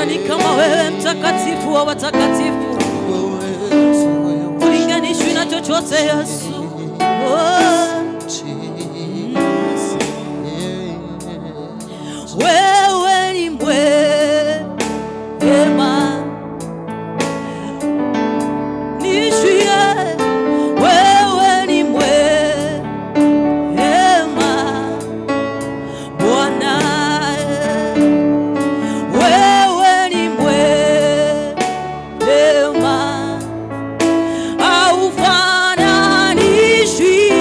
nani kama wewe, mtakatifu wa watakatifu, ulinganishwi na chochote Yesu. Wewe ni mwema, nishie. Wewe ni mwema Bwana, wewe ni mwema, haufananishwi.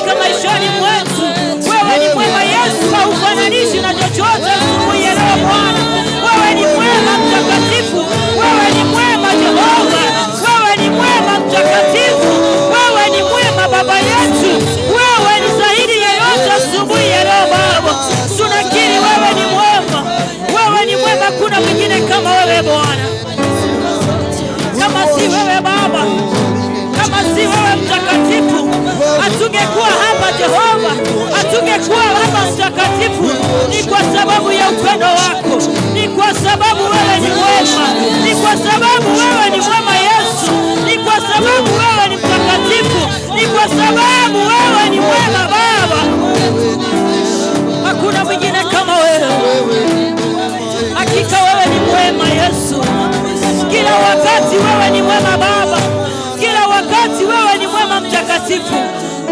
katika maishani mwetu. Wewe ni mwema Yesu, haufananishi na chochote asubuhi ya leo Bwana. Wewe ni mwema mtakatifu, wewe ni mwema Jehova, wewe ni mwema mtakatifu, wewe ni mwema Baba yetu, wewe ni zaidi ya yote asubuhi ya leo Baba. Tunakiri wewe ni mwema, wewe ni mwema, kuna mwingine kama wewe Bwana. Kama si wewe Baba, kama si wewe mtakatifu, hatungekuwa hapa Jehova, hatungekuwa hapa mtakatifu. Ni kwa sababu ya upendo wako, ni kwa sababu wewe ni mwema, ni kwa sababu wewe ni mwema Yesu, ni kwa sababu wewe ni mtakatifu, ni kwa sababu wewe ni mwema Baba. Hakuna mwingine kama wewe. Hakika wewe ni mwema Yesu, kila wakati wewe ni mwema Baba, kila wakati wewe ni mwema mtakatifu.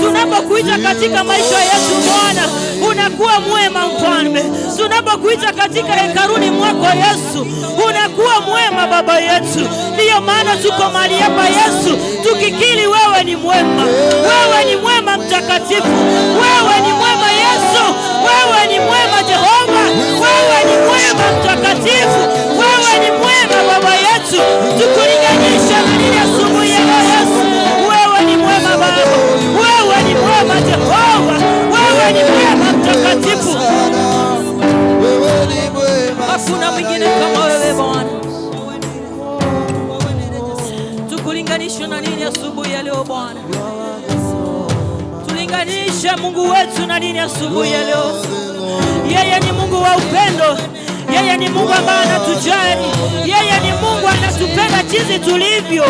Tunapokuita katika maisha yetu Bwana, unakuwa mwema Mfalme. Tunapokuita katika hekaluni mwako Yesu, unakuwa mwema Baba yetu. Ndiyo maana tuko mahali hapa Yesu, tukikiri wewe ni mwema, wewe ni mwema mtakatifu, wewe ni mwema Yesu, wewe ni mwema Jehova, wewe ni mwema mtakatifu, wewe ni mwema Baba yetu. Tukulinganisha na nini asubuhi ya leo Yesu? Wewe ni mwema Baba, wewe ni mwema Jehova, wewe ni mwema mtakatifu. Hakuna mwingine kama wewe Bwana. Tukulinganisha na nini asubuhi ya leo Bwana? Tulinganisha Mungu wetu na nini asubuhi ya leo? Yeye ni Mungu wa upendo, yeye ni Mungu ambaye anatujali, yeye ni Mungu anatupenda jinsi tulivyo.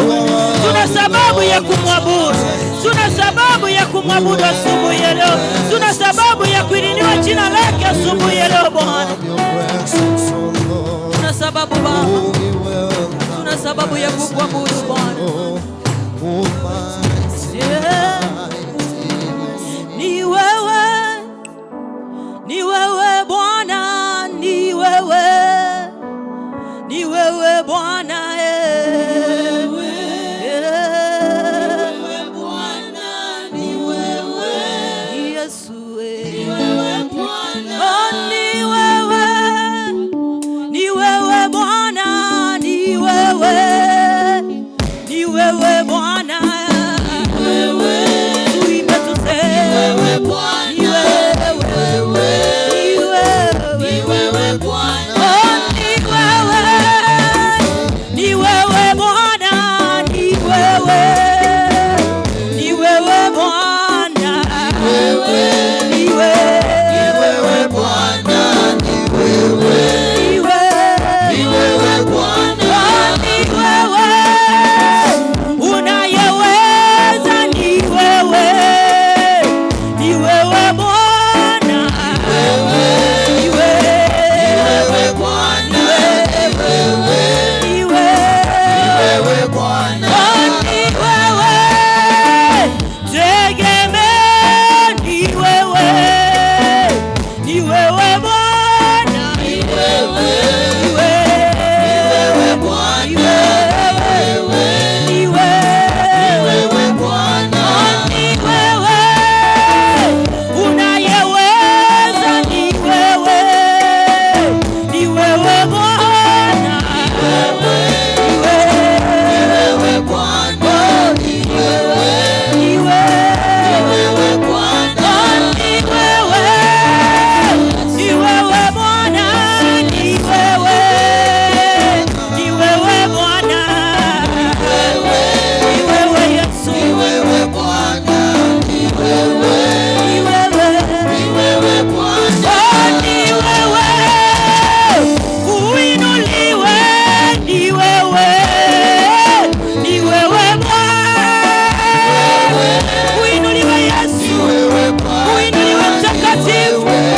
Tuna sababu ya kumwabudu, tuna sababu ya kumwabudu asubuhi ya leo, tuna sababu ya kuinua jina lake asubuhi